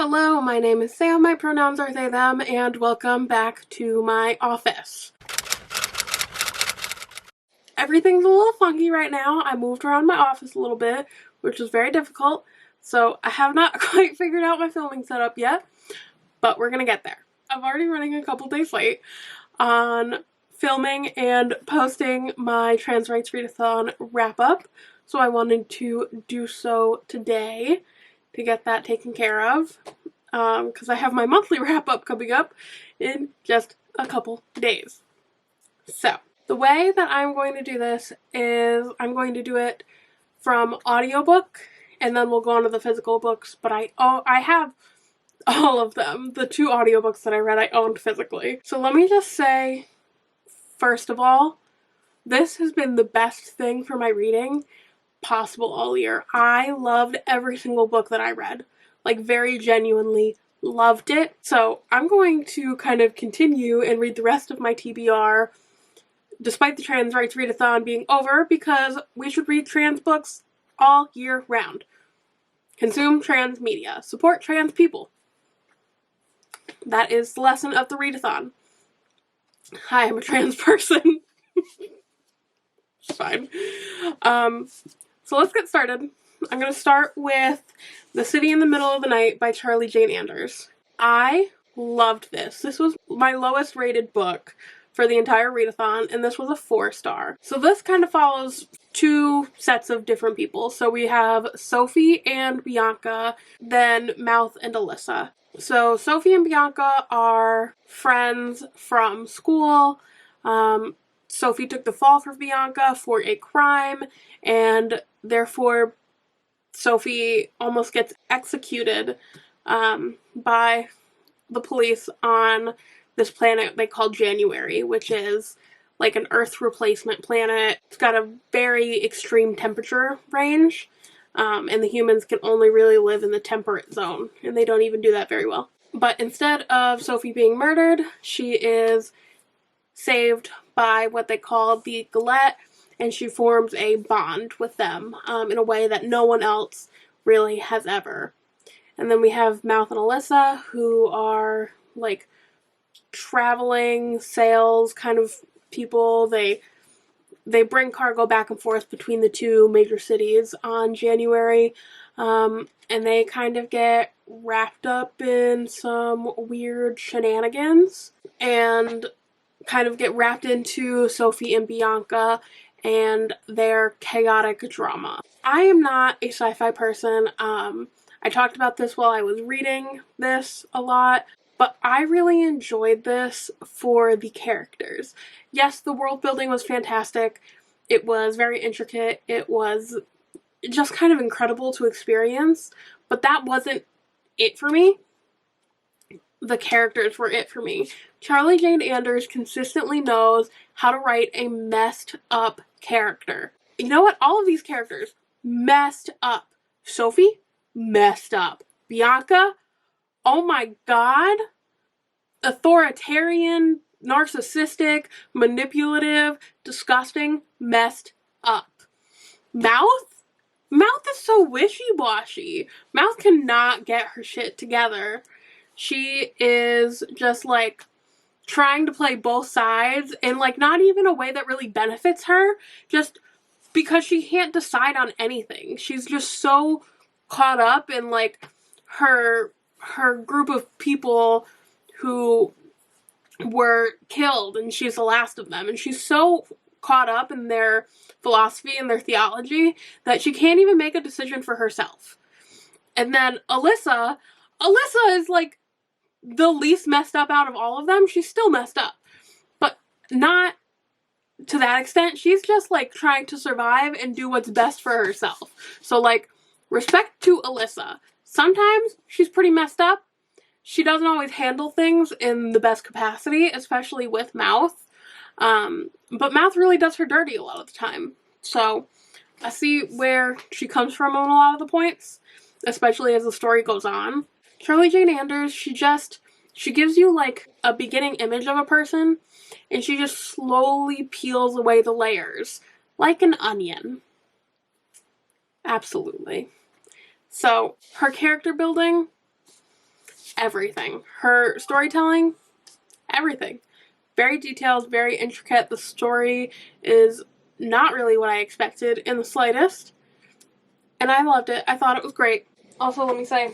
Hello, my name is Sam, my pronouns are they, them, and welcome back to my office. Everything's a little funky right now. I moved around my office a little bit, which was very difficult, so I have not quite figured out my filming setup yet, but we're gonna get there. I'm already running a couple days late on filming and posting my Trans Rights Readathon wrap-up, so I wanted to do so today to get that taken care of, because I have my monthly wrap-up coming up in just a couple days. So, the way that I'm going to do this is I'm going to do it from audiobook, and then we'll go on to the physical books, but I have all of them. The 2 audiobooks that I read I owned physically. So let me just say, first of all, this has been the best thing for my reading possible all year. I loved every single book that I read. Like, very genuinely loved it. So I'm going to kind of continue and read the rest of my TBR despite the Trans Rights Readathon being over, because we should read trans books all year round. Consume trans media. Support trans people. That is the lesson of the readathon. Hi, I'm a trans person. It's fine. So let's get started. I'm going to start with The City in the Middle of the Night by Charlie Jane Anders. I loved this. This was my lowest rated book for the entire readathon, and this was a 4-star. So this kind of follows 2 sets of different people. So we have Sophie and Bianca, then Mouth and Alyssa. So Sophie and Bianca are friends from school. Sophie took the fall for Bianca for a crime, and therefore Sophie almost gets executed by the police on this planet they call January, which is like an Earth replacement planet. It's got a very extreme temperature range, and the humans can only really live in the temperate zone, and they don't even do that very well. But instead of Sophie being murdered, she is saved by what they call the Galette, and she forms a bond with them in a way that no one else really has ever. And then we have Mouth and Alyssa, who are like traveling sales kind of people. They bring cargo back and forth between the 2 major cities on January, and they kind of get wrapped up in some weird shenanigans and kind of get wrapped into Sophie and Bianca and their chaotic drama. I am not a sci-fi person. I talked about this while I was reading this a lot, but I really enjoyed this for the characters. Yes, the world building was fantastic. It was very intricate. It was just kind of incredible to experience, but that wasn't it for me. The characters were it for me. Charlie Jane Anders consistently knows how to write a messed up character. You know what? All of these characters messed up. Sophie, messed up. Bianca, oh my god. Authoritarian, narcissistic, manipulative, disgusting, messed up. Mouth is so wishy-washy. Mouth cannot get her shit together. She is just like trying to play both sides, and like not even a way that really benefits her, just because she can't decide on anything. She's just so caught up in like her group of people who were killed, and she's the last of them, and she's so caught up in their philosophy and their theology that she can't even make a decision for herself. And then Alyssa is like the least messed up out of all of them. She's still messed up, but not to that extent. She's just like trying to survive and do what's best for herself. So like, respect to Alyssa. Sometimes she's pretty messed up. She doesn't always handle things in the best capacity, especially with Mouth. But Mouth really does her dirty a lot of the time. So I see where she comes from on a lot of the points, especially as the story goes on. Charlie Jane Anders, she gives you like a beginning image of a person, and she just slowly peels away the layers like an onion. Absolutely. So her character building, everything. Her storytelling, everything. Very detailed, very intricate. The story is not really what I expected in the slightest. And I loved it. I thought it was great. Also, let me say,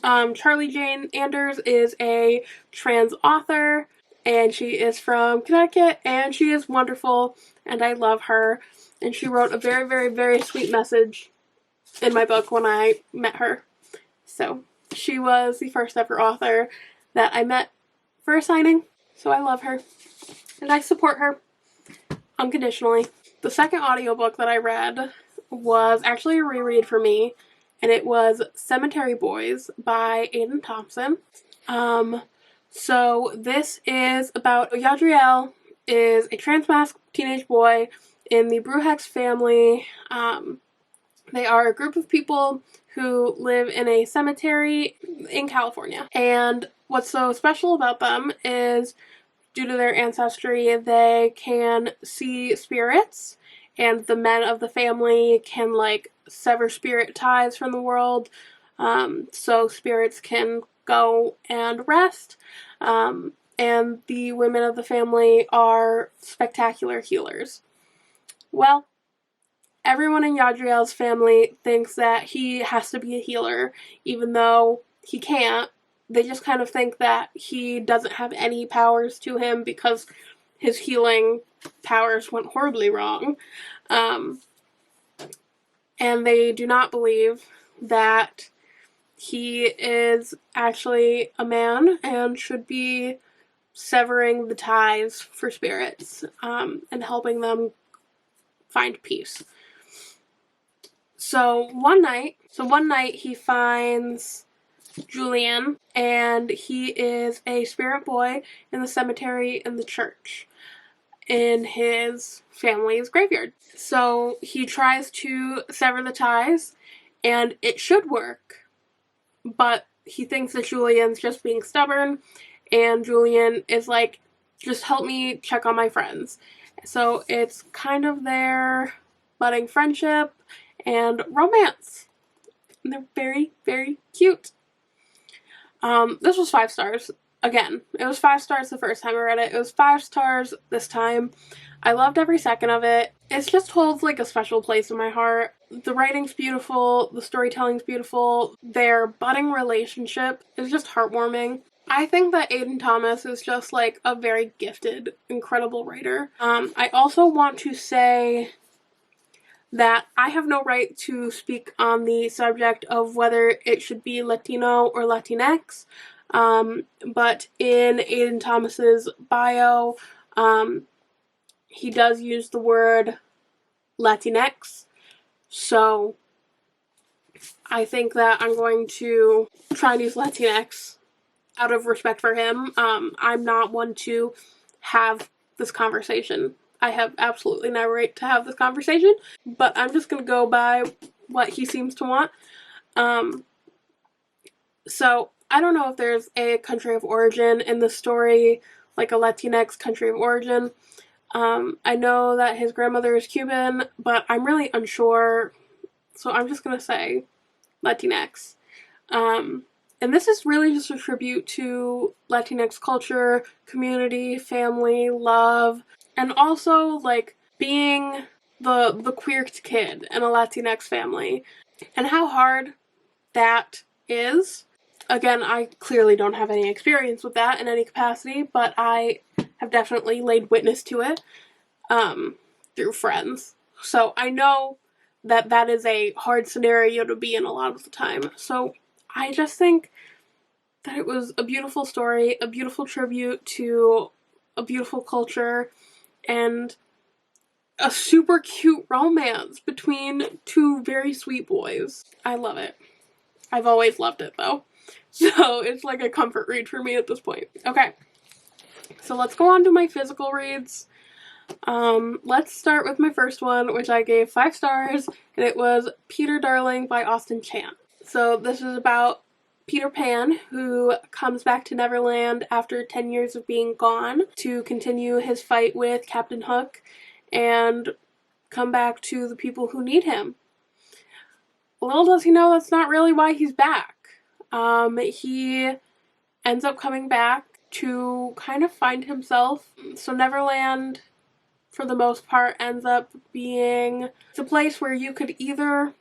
Charlie Jane Anders is a trans author, and she is from Connecticut, and she is wonderful, and I love her. And she wrote a very, very, very sweet message in my book when I met her. So she was the first ever author that I met for a signing, so I love her, and I support her unconditionally. The second audiobook that I read was actually a reread for me, and it was Cemetery Boys by Aiden Thompson. So this is about Yadriel is a trans-masked teenage boy in the Bruhex family. They are a group of people who live in a cemetery in California. And what's so special about them is, due to their ancestry, they can see spirits, and the men of the family can, like, sever spirit ties from the world, so spirits can go and rest. And the women of the family are spectacular healers. Well, everyone in Yadriel's family thinks that he has to be a healer, even though he can't. They just kind of think that he doesn't have any powers to him because his healing powers went horribly wrong. And they do not believe that he is actually a man and should be severing the ties for spirits, and helping them find peace. So one night he finds Julian, and he is a spirit boy in the cemetery in the church in his family's graveyard. So he tries to sever the ties, and it should work, but he thinks that Julian's just being stubborn, and Julian is like, just help me check on my friends. So it's kind of their budding friendship and romance. And they're very, very cute. This was 5 stars. Again, it was 5 stars the first time I read it. It was 5 stars this time. I loved every second of it. It just holds like a special place in my heart. The writing's beautiful. The storytelling's beautiful. Their budding relationship is just heartwarming. I think that Aiden Thomas is just like a very gifted, incredible writer. I also want to say that I have no right to speak on the subject of whether it should be Latino or Latinx, but in Aiden Thomas's bio, he does use the word Latinx, so I think that I'm going to try and use Latinx out of respect for him. I'm not one to have this conversation. I have absolutely no right to have this conversation, but I'm just going to go by what he seems to want. So I don't know if there's a country of origin in the story, like a Latinx country of origin. I know that his grandmother is Cuban, but I'm really unsure, so I'm just going to say Latinx. And this is really just a tribute to Latinx culture, community, family, love, and also, like, being the queer kid in a Latinx family, and how hard that is. Again, I clearly don't have any experience with that in any capacity, but I have definitely laid witness to it through friends. So I know that that is a hard scenario to be in a lot of the time. So I just think that it was a beautiful story, a beautiful tribute to a beautiful culture, and a super cute romance between 2 very sweet boys. I love it. I've always loved it, though. So it's like a comfort read for me at this point. Okay, so let's go on to my physical reads. Let's start with my first one, which I gave 5 stars, and it was Peter Darling by Austin Chant. So this is about Peter Pan, who comes back to Neverland after 10 years of being gone to continue his fight with Captain Hook and come back to the people who need him. Little does he know that's not really why he's back. He ends up coming back to kind of find himself. So Neverland, for the most part, ends up being the place where you could either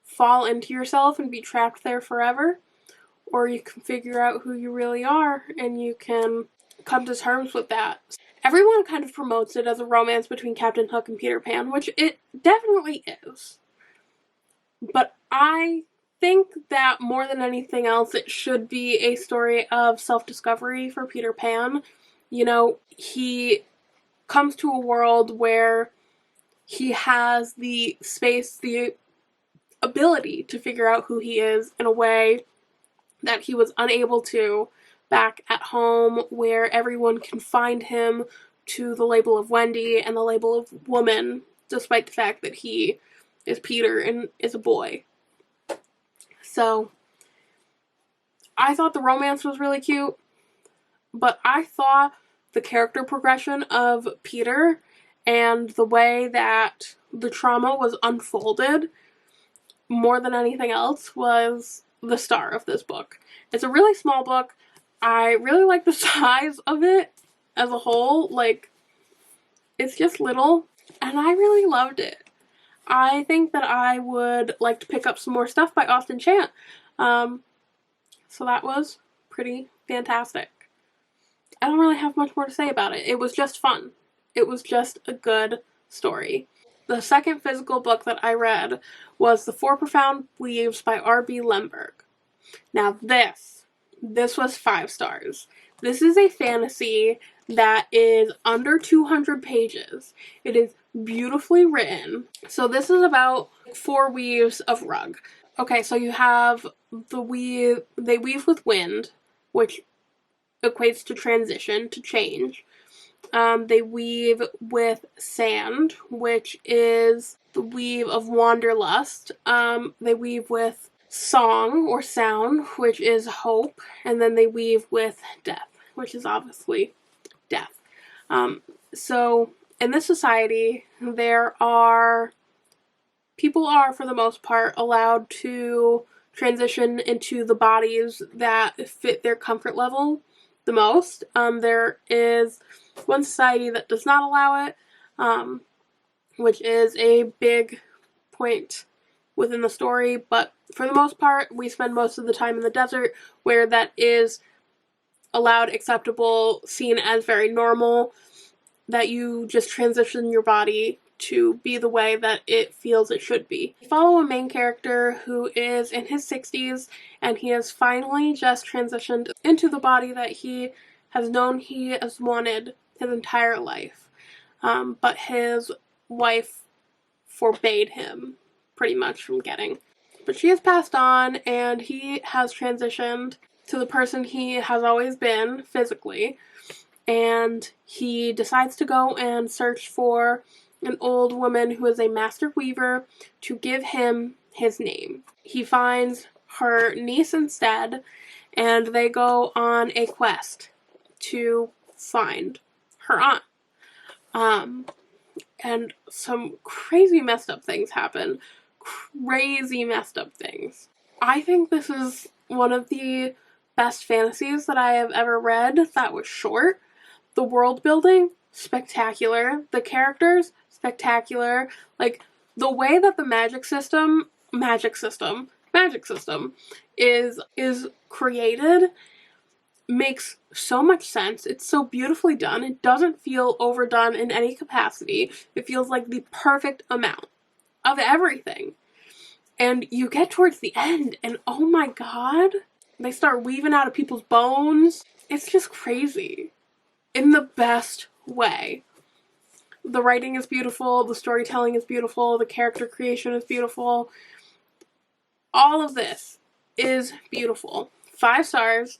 fall into yourself and be trapped there forever, or you can figure out who you really are and you can come to terms with that. Everyone kind of promotes it as a romance between Captain Hook and Peter Pan, which it definitely is. But I think that more than anything else, it should be a story of self-discovery for Peter Pan. You know, he comes to a world where he has the space, the ability to figure out who he is in a way that he was unable to back at home, where everyone can find him to the label of Wendy and the label of woman, despite the fact that he is Peter and is a boy. So I thought the romance was really cute, but I thought the character progression of Peter and the way that the trauma was unfolded more than anything else was the star of this book. It's a really small book. I really like the size of it as a whole. Like, it's just little, and I really loved it. I think that I would like to pick up some more stuff by Austin Chant. So that was pretty fantastic. I don't really have much more to say about it. It was just fun. It was just a good story. The second physical book that I read was The Four Profound Weaves by R.B. Lemberg. Now this was 5 stars. This is a fantasy that is under 200 pages. It is beautifully written. So this is about 4 weaves of rug. Okay, so you have the weave, they weave with wind, which equates to transition, to change. They weave with sand, which is the weave of wanderlust. They weave with song or sound, which is hope, and then they weave with death, which is obviously death. So in this society, people are, for the most part, allowed to transition into the bodies that fit their comfort level the most. There is one society that does not allow it, which is a big point within the story, but for the most part, we spend most of the time in the desert, where that is allowed, acceptable, seen as very normal, that you just transition your body to be the way that it feels it should be. We follow a main character who is in his 60s, and he has finally just transitioned into the body that he has known he has wanted his entire life. But his wife forbade him pretty much from getting. But she has passed on, and he has transitioned to the person he has always been physically, and he decides to go and search for an old woman who is a master weaver to give him his name. He finds her niece instead, and they go on a quest to find her aunt. And some crazy messed up things happen. Crazy messed up things. I think this is one of the best fantasies that I have ever read that was short. The world building, spectacular. The characters, spectacular. Like, the way that the magic system is created makes so much sense. It's so beautifully done. It doesn't feel overdone in any capacity. It feels like the perfect amount of everything. And you get towards the end, and oh my god, they start weaving out of people's bones. It's just crazy. In the best way. The writing is beautiful, the storytelling is beautiful, the character creation is beautiful. All of this is beautiful. 5 stars.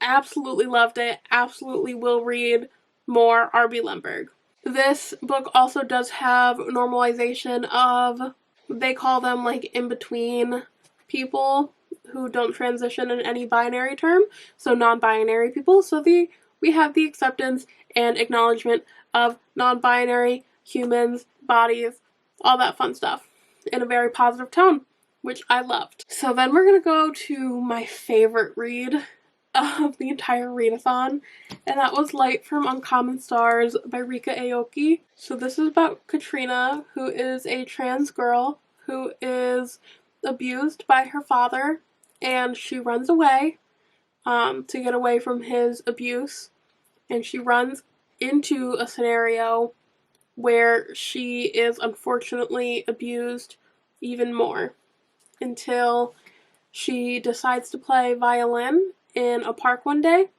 Absolutely loved it. Absolutely will read more R.B. Lemberg. This book also does have normalization of, they call them like in-between people who don't transition in any binary term, so non-binary people. So we have the acceptance and acknowledgement of non-binary humans, bodies, all that fun stuff in a very positive tone, which I loved. So then we're gonna go to my favorite read of the entire readathon, and that was Light from Uncommon Stars by Ryka Aoki. So this is about Katrina, who is a trans girl who is abused by her father, and she runs away to get away from his abuse, and she runs into a scenario where she is unfortunately abused even more until she decides to play violin in a park one day,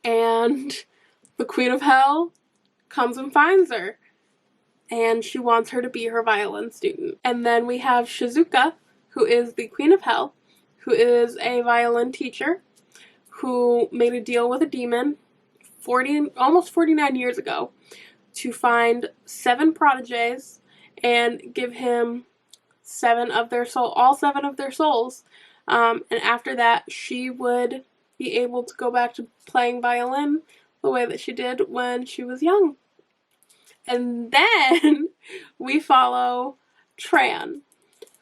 and the Queen of Hell comes and finds her, and she wants her to be her violin student. And then we have Shizuka, who is the Queen of Hell, who is a violin teacher who made a deal with a demon almost 49 years ago to find 7 prodigies and give him all 7 of their souls. And after that, she would be able to go back to playing violin the way that she did when she was young. And then we follow Tran,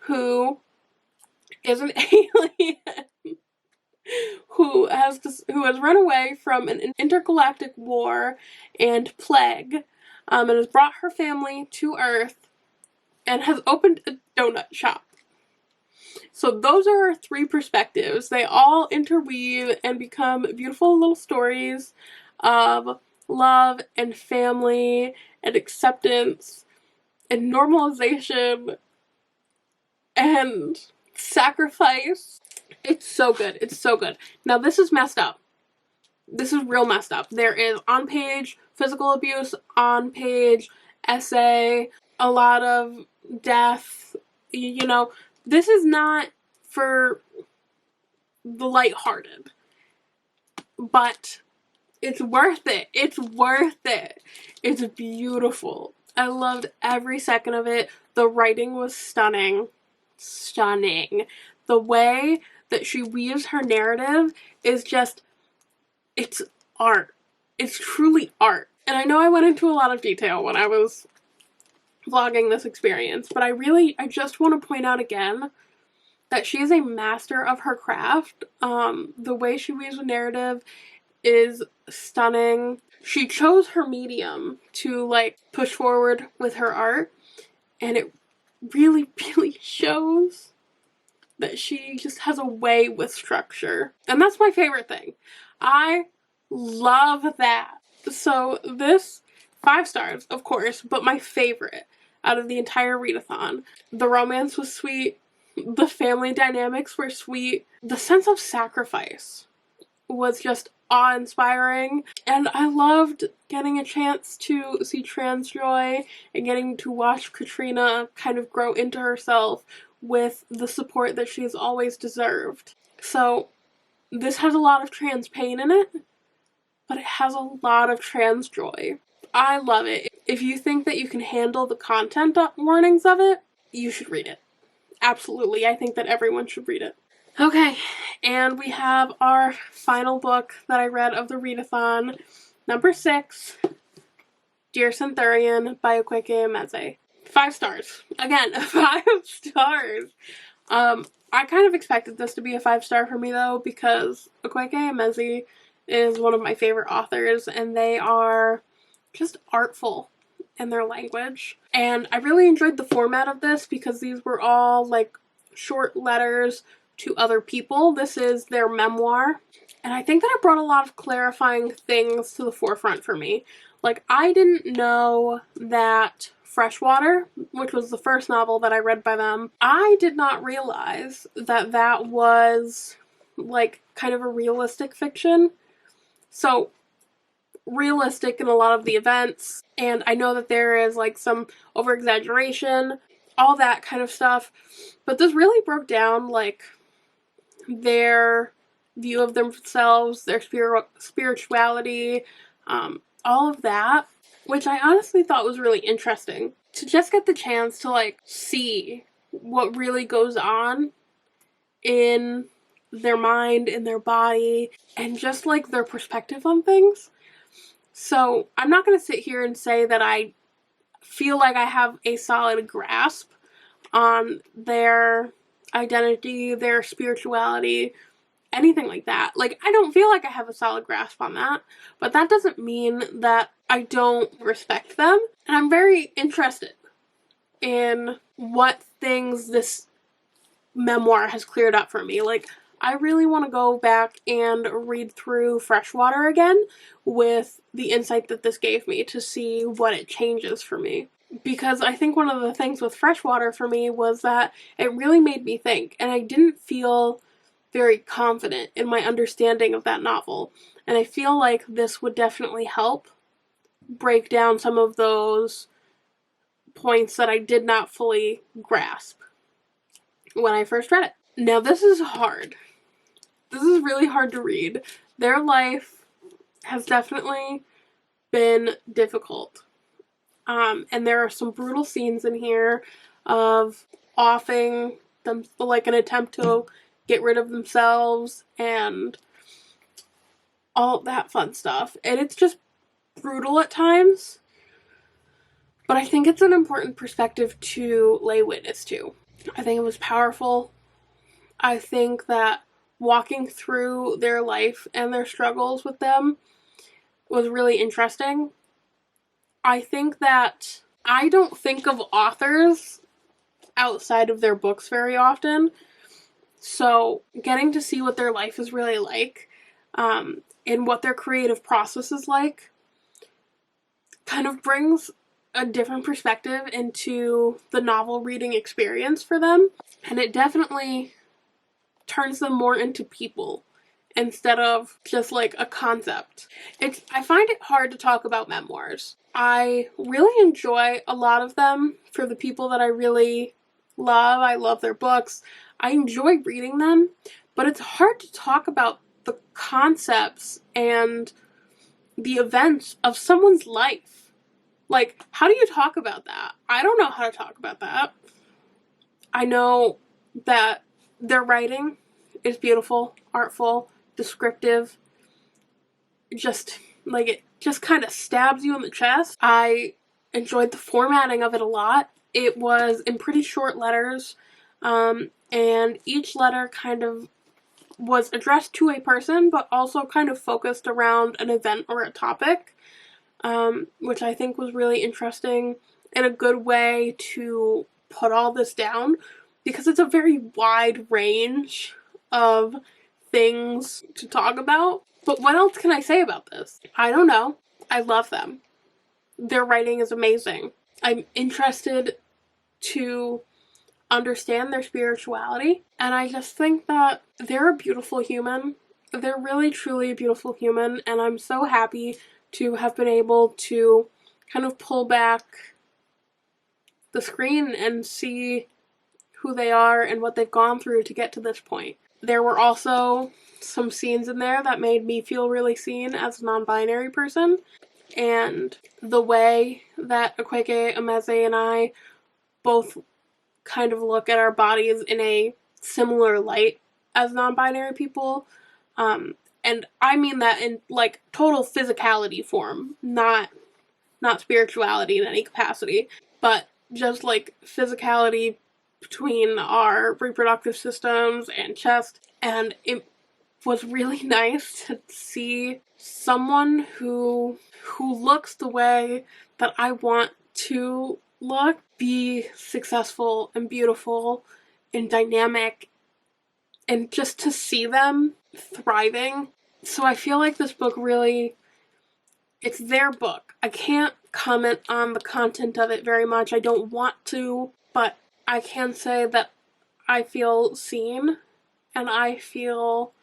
who is an alien who has run away from an intergalactic war and plague, and has brought her family to Earth and has opened a donut shop. So those are our 3 perspectives. They all interweave and become beautiful little stories of love and family and acceptance and normalization and sacrifice. It's so good. It's so good. Now this is messed up. This is real messed up. There is on-page physical abuse, on-page essay, a lot of death. You know, this is not for the lighthearted, but it's worth it. It's worth it. It's beautiful. I loved every second of it. The writing was stunning. Stunning. The way that she weaves her narrative is just, it's art. It's truly art. And I know I went into a lot of detail when I was vlogging this experience, but I just want to point out again that she is a master of her craft. The way she weaves a narrative is stunning. She chose her medium to like push forward with her art, and it really, really shows that she just has a way with structure. And that's my favorite thing. I love that. So this, 5 stars, of course, but my favorite out of the entire readathon. The romance was sweet. The family dynamics were sweet. The sense of sacrifice was just awe-inspiring. And I loved getting a chance to see trans joy and getting to watch Katrina kind of grow into herself with the support that she's always deserved. So this has a lot of trans pain in it, but it has a lot of trans joy. I love it. If you think that you can handle the content warnings of it, you should read it. Absolutely, I think that everyone should read it. Okay, and we have our final book that I read of the readathon, number 6, Dear Syntherian by Akwaeke Emezi. 5 stars. Again, 5 stars. I kind of expected this to be a 5-star for me though, because Akwaeke Emezi is one of my favorite authors, and they are just artful in their language. And I really enjoyed the format of this because these were all like short letters to other people. This is their memoir. And I think that it brought a lot of clarifying things to the forefront for me. Like, I didn't know that Freshwater, which was the first novel that I read by them, I did not realize that that was like kind of a realistic fiction. So realistic in a lot of the events, and I know that there is like some over-exaggeration, all that kind of stuff, but this really broke down like their view of themselves, their spirituality, all of that, which I honestly thought was really interesting. To just get the chance to like see what really goes on in their mind, in their body, and just like their perspective on things. So I'm not going to sit here and say that I feel like I have a solid grasp on their identity, their spirituality, anything like that. Like, I don't feel like I have a solid grasp on that, but that doesn't mean that I don't respect them. And I'm very interested in what things this memoir has cleared up for me. Like, I really want to go back and read through Freshwater again with the insight that this gave me to see what it changes for me. Because I think one of the things with Freshwater for me was that it really made me think, and I didn't feel very confident in my understanding of that novel. And I feel like this would definitely help break down some of those points that I did not fully grasp when I first read it. Now, this is hard. This is really hard to read. Their life has definitely been difficult. And there are some brutal scenes in here of offing them, like an attempt to get rid of themselves and all that fun stuff. And it's just brutal at times. But I think it's an important perspective to lay witness to. I think it was powerful. I think that walking through their life and their struggles with them was really interesting. I think that I don't think of authors outside of their books very often. So getting to see what their life is really like, and what their creative process is like, kind of brings a different perspective into the novel reading experience for them. And it definitely turns them more into people instead of just like a concept. I find it hard to talk about memoirs. I really enjoy a lot of them for the people that I really love. I love their books. I enjoy reading them, but it's hard to talk about the concepts and the events of someone's life. Like, how do you talk about that? I don't know how to talk about that. I know that their writing is beautiful, artful, descriptive. Just, like, it just kind of stabs you in the chest. I enjoyed the formatting of it a lot. It was in pretty short letters, and each letter kind of was addressed to a person, but also kind of focused around an event or a topic, which I think was really interesting and a good way to put all this down, because it's a very wide range of things to talk about. But what else can I say about this? I don't know. I love them. Their writing is amazing. I'm interested to understand their spirituality, and I just think that they're a beautiful human. They're really, truly a beautiful human, and I'm so happy to have been able to kind of pull back the screen and see who they are and what they've gone through to get to this point. There were also some scenes in there that made me feel really seen as a non-binary person, and the way that Akwaeke, Emezi, and I both kind of look at our bodies in a similar light as non-binary people, and I mean that in like total physicality form, not spirituality in any capacity, but just like physicality between our reproductive systems and chest. And it was really nice to see someone who looks the way that I want to look, be successful and beautiful and dynamic, and just to see them thriving. So I feel like this book really, it's their book. I can't comment on the content of it very much. I don't want to, but I can say that I feel seen, and I feel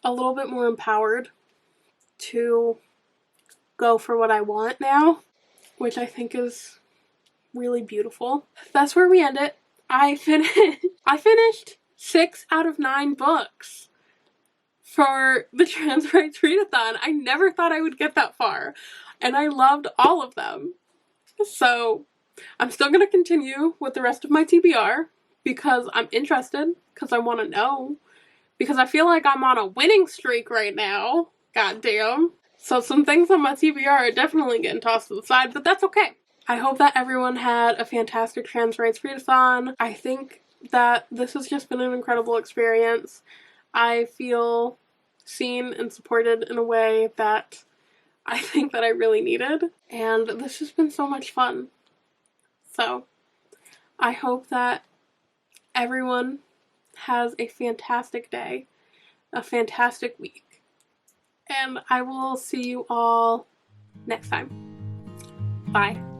a little bit more empowered to go for what I want now, which I think is really beautiful. That's where we end it. I finished 6 out of 9 books for the Trans Rights Readathon. I never thought I would get that far, and I loved all of them. So I'm still going to continue with the rest of my TBR because I'm interested, because I want to know, because I feel like I'm on a winning streak right now. God damn. So some things on my TBR are definitely getting tossed to the side, but that's okay. I hope that everyone had a fantastic Trans Rights Readathon. I think that this has just been an incredible experience. I feel seen and supported in a way that I think that I really needed. And this has been so much fun. So I hope that everyone has a fantastic day, a fantastic week. And I will see you all next time. Bye.